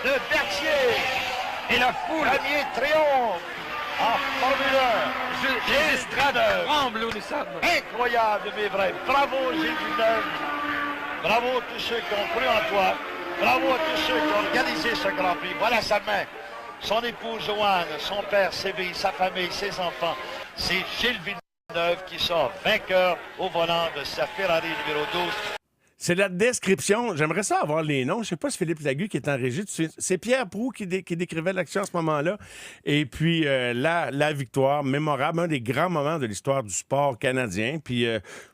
de Berthier. Et la foule. Premier triomphe en Formule 1. Gilles Strader. Tremble où nous sommes. Incroyable, mais vrai. Bravo, Gilles Villeneuve. Bravo à tous ceux qui ont cru en toi. Bravo à tous ceux qui ont organisé ce Grand Prix. Voilà sa main. Son épouse Joanne, son père Séville, sa famille, ses enfants. C'est Gilles Villeneuve qui sort vainqueur au volant de sa Ferrari numéro 12. C'est la description. J'aimerais ça avoir les noms. Je sais pas si Philippe Lagu qui est en régie. C'est Pierre Proulx qui décrivait l'action à ce moment-là. Et puis, la victoire mémorable, un des grands moments de l'histoire du sport canadien. Puis,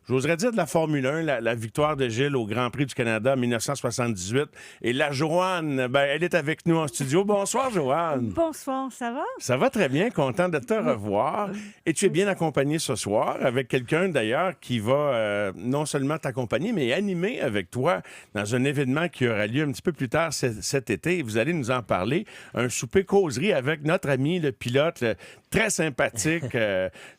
j'oserais dire de la Formule 1, la victoire de Gilles au Grand Prix du Canada en 1978. Et la Joanne, ben, elle est avec nous en studio. Bonsoir, Joanne. Bonsoir, ça va? Ça va très bien, content de te revoir. Et tu es bien accompagné ce soir avec quelqu'un, d'ailleurs, qui va non seulement t'accompagner, mais animer avec toi dans un événement qui aura lieu un petit peu plus tard cet été. Vous allez nous en parler. Un souper causerie avec notre ami, le pilote, très sympathique.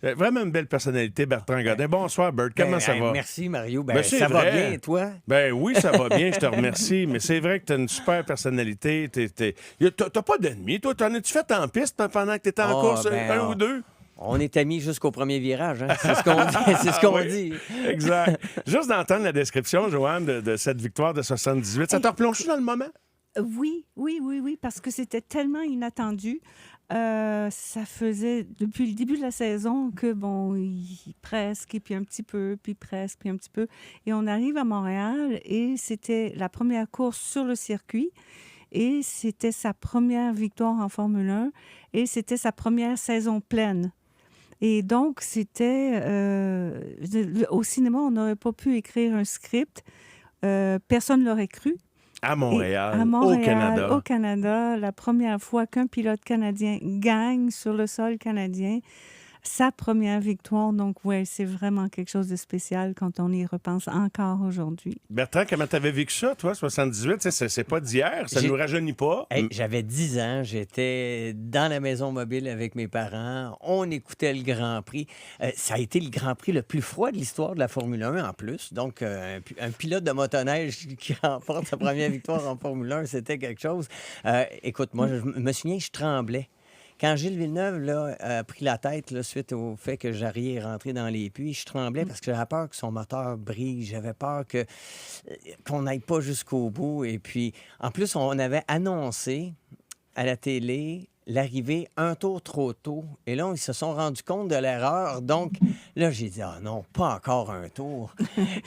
Vraiment une belle personnalité, Bertrand Godin. Bonsoir, Bert. Comment ça va? Merci, Mario. Ben, Ça va bien, toi? Ben oui, ça va bien, je te remercie. Mais c'est vrai que tu as une super personnalité. T'as pas d'ennemis, toi. T'en as-tu fait en piste pendant que tu étais en course, un ou deux? On est amis jusqu'au premier virage, hein? C'est ce qu'on dit. C'est ce qu'on dit. Exact. Juste d'entendre la description, Joanne, de cette victoire de 78, ça t'a replongé dans le moment? Oui, parce que c'était tellement inattendu. Ça faisait depuis le début de la saison que, presque, et puis un petit peu, puis presque, puis un petit peu. Et on arrive à Montréal et c'était la première course sur le circuit. Et c'était sa première victoire en Formule 1 et c'était sa première saison pleine. Et donc, c'était... au cinéma, on n'aurait pas pu écrire un script. Personne ne l'aurait cru. À Montréal, au Canada, la première fois qu'un pilote canadien gagne sur le sol canadien, sa première victoire. Donc, ouais, c'est vraiment quelque chose de spécial quand on y repense encore aujourd'hui. Bertrand, comment t'avais vécu ça, toi, 78? C'est pas d'hier, ça ne nous rajeunit pas. Hey, j'avais 10 ans, j'étais dans la maison mobile avec mes parents, on écoutait le Grand Prix. Ça a été le Grand Prix le plus froid de l'histoire de la Formule 1 en plus. Donc, un pilote de motoneige qui remporte sa première victoire en Formule 1, c'était quelque chose. Écoute, moi, je me souviens, je tremblais. Quand Gilles Villeneuve là, a pris la tête là, suite au fait que Jarry est rentré dans les puits, je tremblais parce que j'avais peur que son moteur brise. J'avais peur qu'on n'aille pas jusqu'au bout. Et puis, en plus, on avait annoncé à la télé l'arrivée un tour trop tôt. Et là, ils se sont rendus compte de l'erreur. Donc, là, j'ai dit, ah non, pas encore un tour.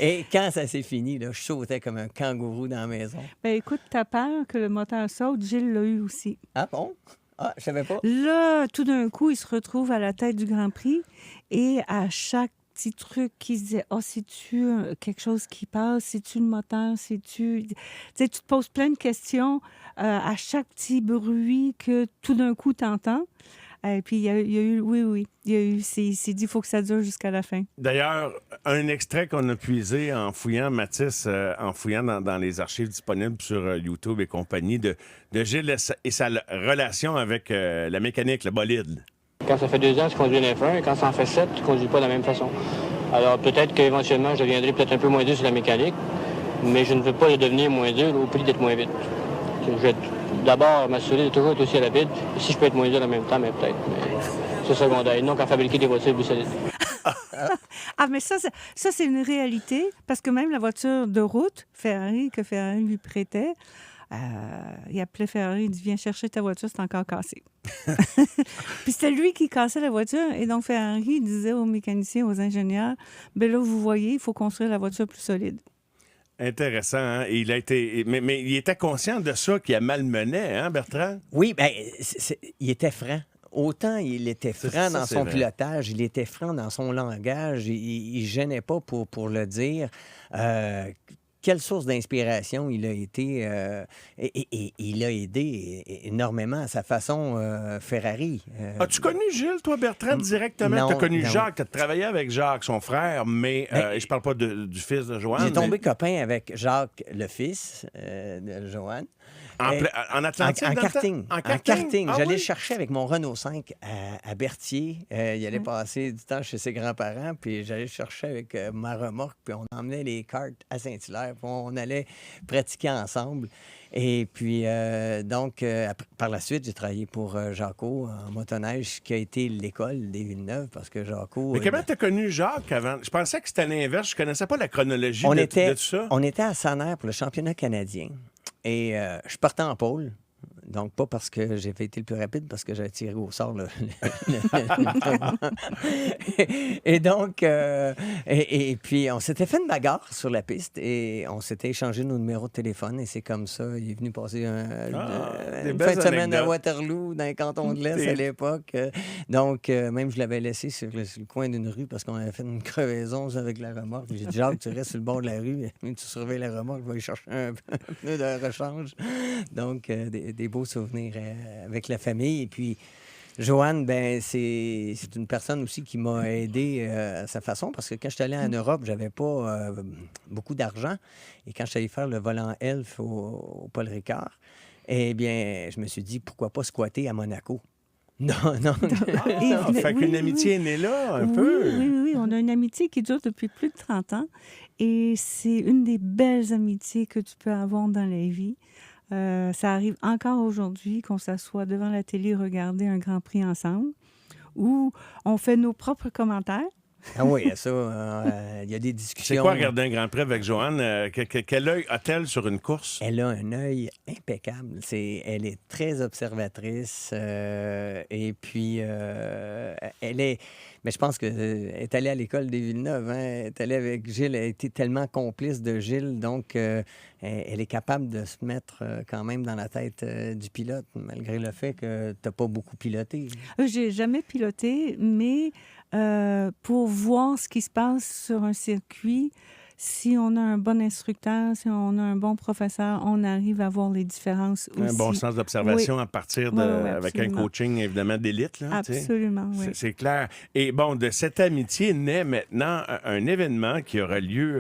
Et quand ça s'est fini, là, je sautais comme un kangourou dans la maison. Ben écoute, t'as peur que le moteur saute, Gilles l'a eu aussi. Ah bon? Ah, je savais pas. Là, tout d'un coup, il se retrouve à la tête du Grand Prix et à chaque petit truc qui se disait « Oh, c'est-tu quelque chose qui passe? C'est-tu le moteur? C'est-tu... » Tu sais, tu te poses plein de questions à chaque petit bruit que tout d'un coup, tu entends. Et puis, il y a eu, oui, il s'est dit, il faut que ça dure jusqu'à la fin. D'ailleurs, un extrait qu'on a puisé en fouillant, Mathis, en fouillant dans les archives disponibles sur YouTube et compagnie de Gilles et sa relation avec la mécanique, le bolide. Quand ça fait 2 ans, je conduis un F1, et quand ça en fait 7, je ne conduis pas de la même façon. Alors, peut-être qu'éventuellement, je deviendrai peut-être un peu moins dur sur la mécanique, mais je ne veux pas le devenir moins dur au prix d'être moins vite. Je vais d'abord m'assurer de toujours être aussi rapide. Et si je peux être moins dur en même temps, mais peut-être. Mais c'est secondaire. Donc, à fabriquer des voitures plus solides. Ah, mais ça, c'est une réalité, parce que même la voiture de route, Ferrari, que Ferrari lui prêtait, il appelait Ferrari, il dit « Viens chercher ta voiture, c'est encore cassé. » Puis c'était lui qui cassait la voiture, et donc Ferrari disait aux mécaniciens, aux ingénieurs, « Ben là, vous voyez, il faut construire la voiture plus solide. » Intéressant, hein? Et il a été... mais il était conscient de ça qu'il a malmené, hein, Bertrand? Oui, bien, il était franc. Autant il était franc dans son pilotage, il était franc dans son langage, il ne gênait pas pour le dire. Quelle source d'inspiration il a été, et il a aidé énormément à sa façon Ferrari. As-tu connu Gilles, toi, Bertrand, directement? Tu as connu Jacques, tu as travaillé avec Jacques, son frère, mais je parle pas du fils de Joanne. J'ai tombé copain avec Jacques, le fils de Joanne. En Atlantique? En dans le temps? karting. En En karting? karting. Ah J'allais oui? chercher avec mon Renault 5 à Berthier. Il allait passer du temps chez ses grands-parents, puis j'allais chercher avec ma remorque, puis on emmenait les karts à Saint-Hilaire, puis on allait pratiquer ensemble. Et puis, par la suite, j'ai travaillé pour Jacquot en motoneige, qui a été l'école des Villeneuve, parce que Jacquot... Mais comment t'as connu Jacques avant? Je pensais que c'était l'inverse. Je connaissais pas la chronologie on de était, tout ça. On était à Saner pour le championnat canadien. Et je partais en pôle. Donc, pas parce que j'ai été le plus rapide, parce que j'avais tiré au sort et donc, et puis, on s'était fait une bagarre sur la piste et on s'était échangé nos numéros de téléphone. Et c'est comme ça, il est venu passer des une belles fin de semaine à anecdotes. Waterloo, dans le canton de l'Est à l'époque. Donc, même je l'avais laissé sur le coin d'une rue parce qu'on avait fait une crevaison avec la remorque. J'ai dit, Jacques, tu restes sur le bord de la rue, tu surveilles la remorque, je vais aller chercher un pneu de rechange. Donc, des beaux souvenirs avec la famille. Et puis, Joanne, ben c'est une personne aussi qui m'a aidé à sa façon, parce que quand je suis allé en Europe, j'avais pas beaucoup d'argent. Et quand je suis allé faire le volant Elf au Paul Ricard, eh bien, je me suis dit, pourquoi pas squatter à Monaco? Non. Fait qu'une amitié est née là, un peu. Oui. On a une amitié qui dure depuis plus de 30 ans. Et c'est une des belles amitiés que tu peux avoir dans la vie. Ça arrive encore aujourd'hui qu'on s'assoit devant la télé regarder un Grand Prix ensemble, où on fait nos propres commentaires. Ah oui, ça, il y a des discussions. C'est quoi regarder un Grand Prix avec Joanne? Quel œil a-t-elle sur une course? Elle a un œil impeccable. Elle est très observatrice. Et puis, elle est... Mais je pense qu'elle est allée à l'école des Villeneuve. Elle est allée avec Gilles. Elle a été tellement complice de Gilles. Donc, elle est capable de se mettre quand même dans la tête du pilote, malgré le fait que tu n'as pas beaucoup piloté. J'ai jamais piloté, mais pour voir ce qui se passe sur un circuit, si on a un bon instructeur, si on a un bon professeur, on arrive à voir les différences aussi. Un bon sens d'observation à partir de... avec un coaching, évidemment, d'élite. Là, absolument, oui. C'est clair. Et bon, de cette amitié naît maintenant un événement qui aura lieu,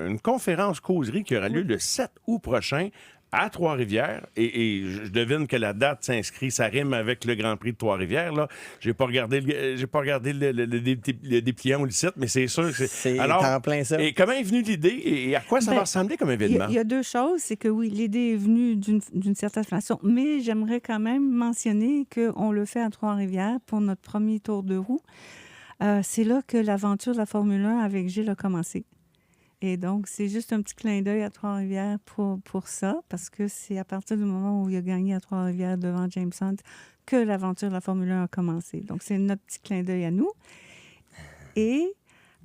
une conférence-causerie qui aura lieu le 7 août prochain à Trois-Rivières. Et je devine que la date s'inscrit, ça rime avec le Grand Prix de Trois-Rivières. Là. J'ai pas regardé le dépliant ou le site, mais c'est sûr que c'est... Alors, en plein ça. Et comment est venue l'idée et à quoi ça va ressembler comme événement? Il y a deux choses. C'est que oui, l'idée est venue d'une certaine façon, mais j'aimerais quand même mentionner qu'on le fait à Trois-Rivières pour notre premier tour de roue. C'est là que l'aventure de la Formule 1 avec Gilles a commencé. Et donc, c'est juste un petit clin d'œil à Trois-Rivières pour ça, parce que c'est à partir du moment où il a gagné à Trois-Rivières devant James Hunt que l'aventure de la Formule 1 a commencé. Donc, c'est notre petit clin d'œil à nous. Et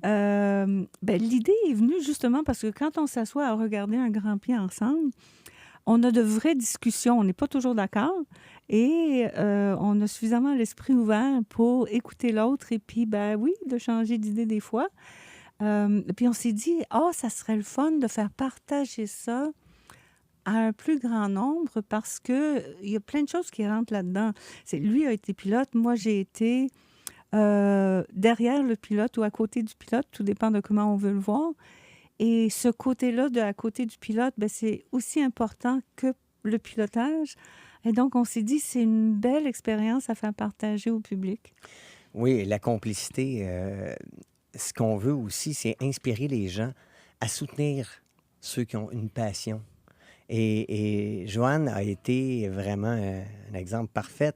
l'idée est venue justement parce que quand on s'assoit à regarder un Grand Prix ensemble, on a de vraies discussions. On n'est pas toujours d'accord. Et on a suffisamment l'esprit ouvert pour écouter l'autre et puis, de changer d'idée des fois. Puis on s'est dit, ça serait le fun de faire partager ça à un plus grand nombre parce qu'il y a plein de choses qui rentrent là-dedans. Lui a été pilote, moi j'ai été derrière le pilote ou à côté du pilote, tout dépend de comment on veut le voir. Et ce côté-là, à côté du pilote, c'est aussi important que le pilotage. Et donc on s'est dit, c'est une belle expérience à faire partager au public. Oui, la complicité... Ce qu'on veut aussi, c'est inspirer les gens à soutenir ceux qui ont une passion. Et Joanne a été vraiment un exemple parfait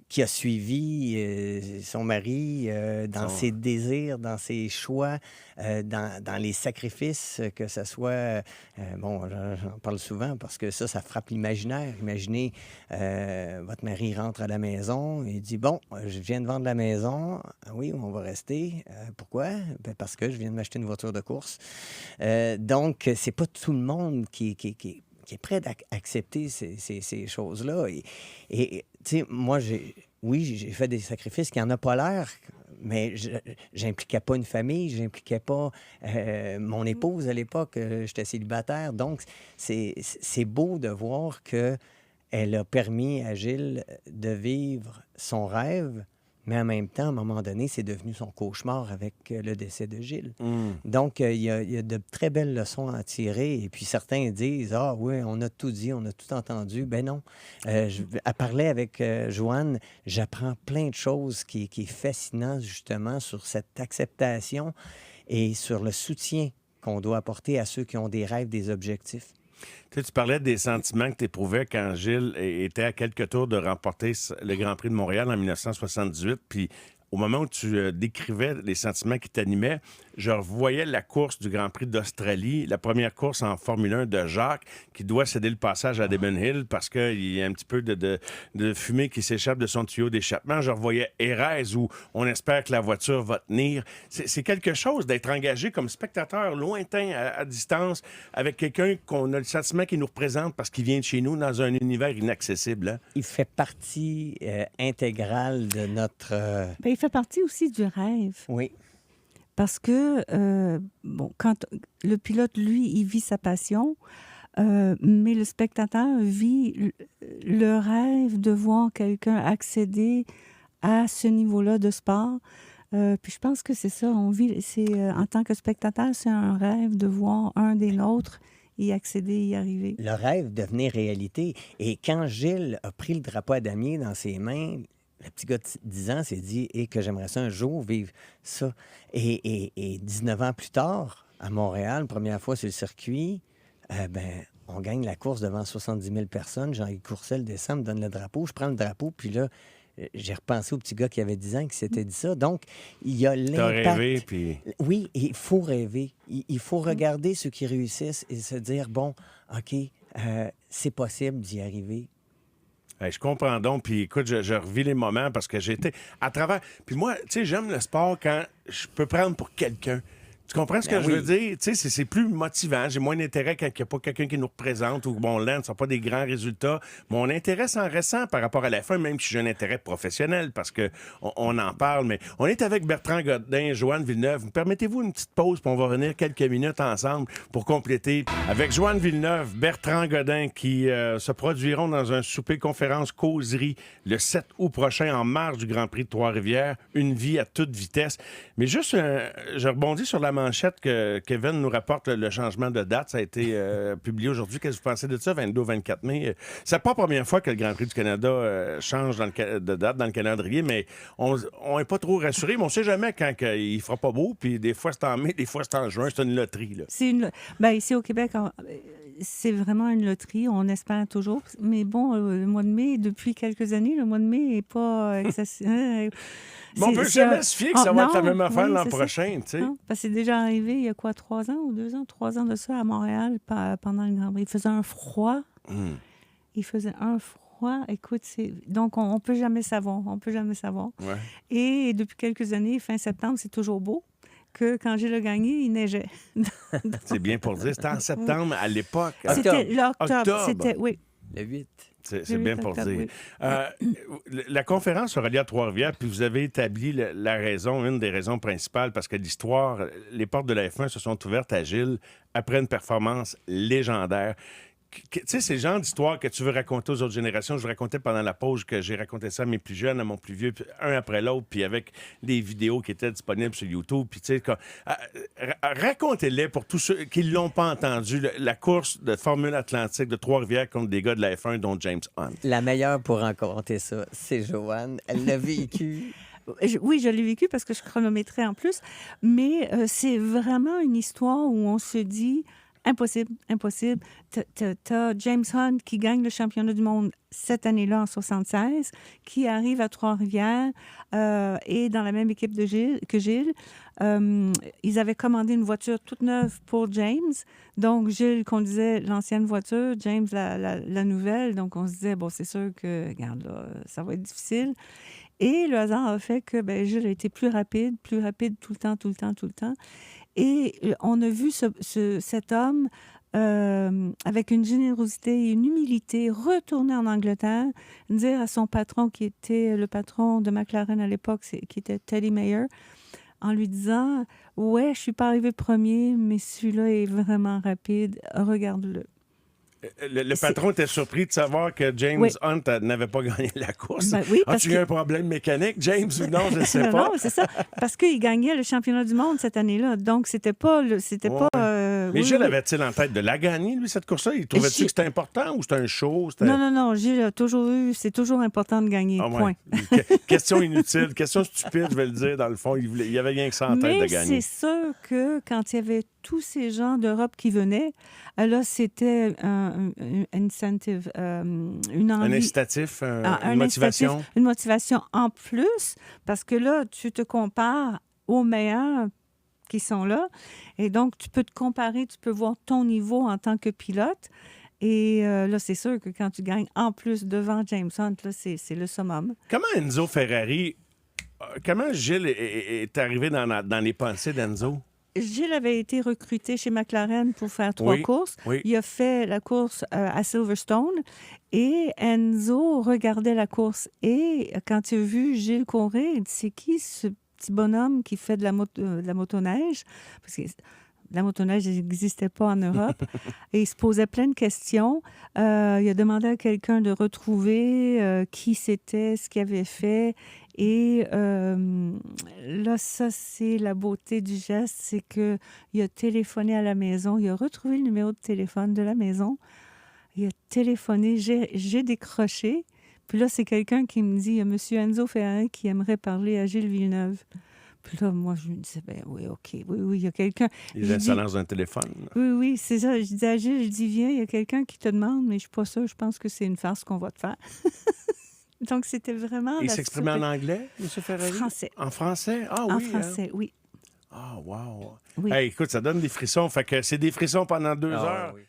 qui a suivi son mari dans ses désirs, dans ses choix, dans les sacrifices, que ce soit... j'en parle souvent parce que ça frappe l'imaginaire. Imaginez, votre mari rentre à la maison et dit, je viens de vendre la maison. Oui, on va rester. Pourquoi? Parce que je viens de m'acheter une voiture de course. Donc, c'est pas tout le monde qui est prêt à accepter ces choses-là. Et tu sais, moi, j'ai fait des sacrifices qui n'en a pas l'air, mais j'impliquais pas une famille, j'impliquais pas mon épouse à l'époque, j'étais célibataire. Donc, c'est beau de voir qu'elle a permis à Gilles de vivre son rêve, Mais en même temps, à un moment donné, c'est devenu son cauchemar avec le décès de Gilles. Mm. Donc, il y a de très belles leçons à tirer. Et puis, certains disent, ah oui, on a tout dit, on a tout entendu. Ben non. À parler avec Joanne, j'apprends plein de choses qui est fascinant, justement, sur cette acceptation et sur le soutien qu'on doit apporter à ceux qui ont des rêves, des objectifs. Tu parlais des sentiments que tu éprouvais quand Gilles était à quelques tours de remporter le Grand Prix de Montréal en 1978. Puis au moment où tu décrivais les sentiments qui t'animaient, je revoyais la course du Grand Prix d'Australie, la première course en Formule 1 de Jacques, qui doit céder le passage à Devon Hill parce qu'il y a un petit peu de fumée qui s'échappe de son tuyau d'échappement. Je revoyais Erez, où on espère que la voiture va tenir. C'est quelque chose d'être engagé comme spectateur lointain, à distance, avec quelqu'un qu'on a le sentiment qu'il nous représente parce qu'il vient de chez nous dans un univers inaccessible. Hein? Il fait partie intégrale de notre... Bien, il fait partie aussi du rêve. Oui. Parce que, quand le pilote, lui, il vit sa passion, mais le spectateur vit le rêve de voir quelqu'un accéder à ce niveau-là de sport. Puis je pense que c'est ça, on vit, en tant que spectateur, c'est un rêve de voir un des nôtres y accéder, y arriver. Le rêve devenait réalité. Et quand Gilles a pris le drapeau à damier dans ses mains, le petit gars de 10 ans s'est dit que j'aimerais ça un jour vivre ça. Et 19 ans plus tard, à Montréal, première fois sur le circuit, on gagne la course devant 70 000 personnes. Jean-Yves Courcelles descend, me donne le drapeau. Je prends le drapeau, puis là, j'ai repensé au petit gars qui avait 10 ans qui s'était dit ça. Donc, il y a l'impact. T'as rêvé, puis... Oui, il faut rêver. Il faut regarder ceux qui réussissent et se dire, bon, OK, c'est possible d'y arriver. Hey, je comprends donc. Puis écoute, je revis les moments parce que j'étais à travers. Puis moi, tu sais, j'aime le sport quand je peux prendre pour quelqu'un. Tu comprends ce que je veux dire? Tu sais, c'est plus motivant. J'ai moins d'intérêt quand il n'y a pas quelqu'un qui nous représente ou bon, là, ne sont pas des grands résultats. Mon intérêt s'en ressent par rapport à la fin, même si j'ai un intérêt professionnel parce qu'on en parle. Mais on est avec Bertrand Godin, Joanne Villeneuve. Permettez-vous une petite pause, puis on va revenir quelques minutes ensemble pour compléter. Avec Joanne Villeneuve, Bertrand Godin qui se produiront dans un souper-conférence causerie le 7 août prochain en marge du Grand Prix de Trois-Rivières. Une vie à toute vitesse. Mais juste, je rebondis sur la manchette que Kevin nous rapporte, le changement de date. Ça a été publié aujourd'hui. Qu'est-ce que vous pensez de ça, 22 au 24 mai? C'est pas la première fois que le Grand Prix du Canada change de date dans le calendrier, mais on n'est pas trop rassuré. Mais on ne sait jamais quand il fera pas beau. Puis des fois, c'est en mai, des fois, c'est en juin. C'est une loterie. Là. Ici au Québec, c'est vraiment une loterie. On espère toujours. Mais bon, le mois de mai, depuis quelques années, le mois de mai n'est pas excessif. Mais on peut jamais se fier que ça va être la même affaire l'an prochain, tu sais. Parce que c'est déjà arrivé il y a quoi, 3 ans ou 2 ans? 3 ans de ça à Montréal pendant le Grand Prix. Il faisait un froid. Il faisait un froid. Écoute, donc on peut jamais savoir. On peut jamais savoir. Ouais. Et depuis quelques années, fin septembre, c'est toujours beau. Que quand j'ai gagné, il neigeait. C'est bien pour dire. C'était en septembre à l'époque. C'était l'octobre. C'était, oui. Le 8. C'est bien pour dire. La conférence aura lieu à Trois-Rivières, puis vous avez établi la raison, une des raisons principales, parce que l'histoire, les portes de la F1 se sont ouvertes à Gilles après une performance légendaire. Tu sais, c'est le genre d'histoire que tu veux raconter aux autres générations. Je vous racontais pendant la pause que j'ai raconté ça à mes plus jeunes, à mon plus vieux, un après l'autre, puis avec des vidéos qui étaient disponibles sur YouTube. Puis, tu sais, racontez-les pour tous ceux qui ne l'ont pas entendu, la course de Formule Atlantique de Trois-Rivières contre des gars de la F1, dont James Hunt. La meilleure pour raconter ça, c'est Joanne. Elle l'a vécu. Oui, je l'ai vécu parce que je chronométrais en plus. Mais c'est vraiment une histoire où on se dit... Impossible, impossible. T'as James Hunt qui gagne le championnat du monde cette année-là, en 76, qui arrive à Trois-Rivières et dans la même équipe que Gilles. Ils avaient commandé une voiture toute neuve pour James. Donc, Gilles conduisait l'ancienne voiture, James la nouvelle. Donc, on se disait, bon, c'est sûr que, regarde, là, ça va être difficile. Et le hasard a fait que Gilles a été plus rapide tout le temps. Et on a vu cet homme avec une générosité et une humilité retourner en Angleterre, dire à son patron, qui était le patron de McLaren à l'époque, qui était Teddy Mayer, en lui disant « Ouais, je suis pas arrivé premier, mais celui-là est vraiment rapide, regarde-le. » Le patron était surpris de savoir que James Oui. Hunt n'avait pas gagné la course. Ben oui, parce As-tu eu que- un problème mécanique, James, ou non? Je ne sais Non, pas. non, c'est ça. Parce qu'il gagnait le championnat du monde cette année-là. Donc, c'était pas... Ouais. Mais oui, Gilles oui. avait-il en tête de la gagner, lui, cette course-là? Il trouvait-tu Gilles- que c'était important ou c'était un show? C'était- Non. Gilles a toujours eu... C'est toujours important de gagner, Ah ouais. point. Question inutile, question stupide, je vais le dire, dans le fond. Il y avait rien que ça en tête de Mais gagner. c'est sûr que quand il y avait tous ces gens d'Europe qui venaient, là, c'était un incentive, une Un envie... incitatif, un une motivation. incitatif, une motivation en plus, parce que là, tu te compares aux meilleurs qui sont là. Et donc, tu peux te comparer, tu peux voir ton niveau en tant que pilote. Et là, c'est sûr que quand tu gagnes en plus devant James Hunt, là, c'est le summum. Comment Enzo Ferrari, comment Gilles est arrivé dans les pensées d'Enzo? Gilles avait été recruté chez McLaren pour faire 3 Oui, courses. oui. Il a fait la course à Silverstone et Enzo regardait la course. Et quand il a vu Gilles courir, il dit, c'est qui ce petit bonhomme qui fait de la motoneige? Parce que la motoneige n'existait pas en Europe. Et il se posait plein de questions. Il a demandé à quelqu'un de retrouver qui c'était, ce qu'il avait fait. Et là, ça, c'est la beauté du geste, c'est qu'il a téléphoné à la maison, il a retrouvé le numéro de téléphone de la maison, il a téléphoné, j'ai décroché, puis là, c'est quelqu'un qui me dit, il y a M. Enzo Ferrari qui aimerait parler à Gilles Villeneuve. Puis là, moi, je me disais, ben oui, OK, oui, il y a quelqu'un. Il J'ai a dit, ça dans un téléphone. oui, c'est ça. Je dis à Gilles, je dis, viens, il y a quelqu'un qui te demande, mais je suis pas sûre, je pense que c'est une farce qu'on va te faire. Donc, c'était vraiment... Il la s'exprimait en surprise. anglais, M. Ferrari? Français. En français? Ah En oui. hein? français, oui. Ah, wow. Oui. Hey, écoute, ça donne des frissons. Fait que c'est des frissons pendant 2 Ah, heures. oui.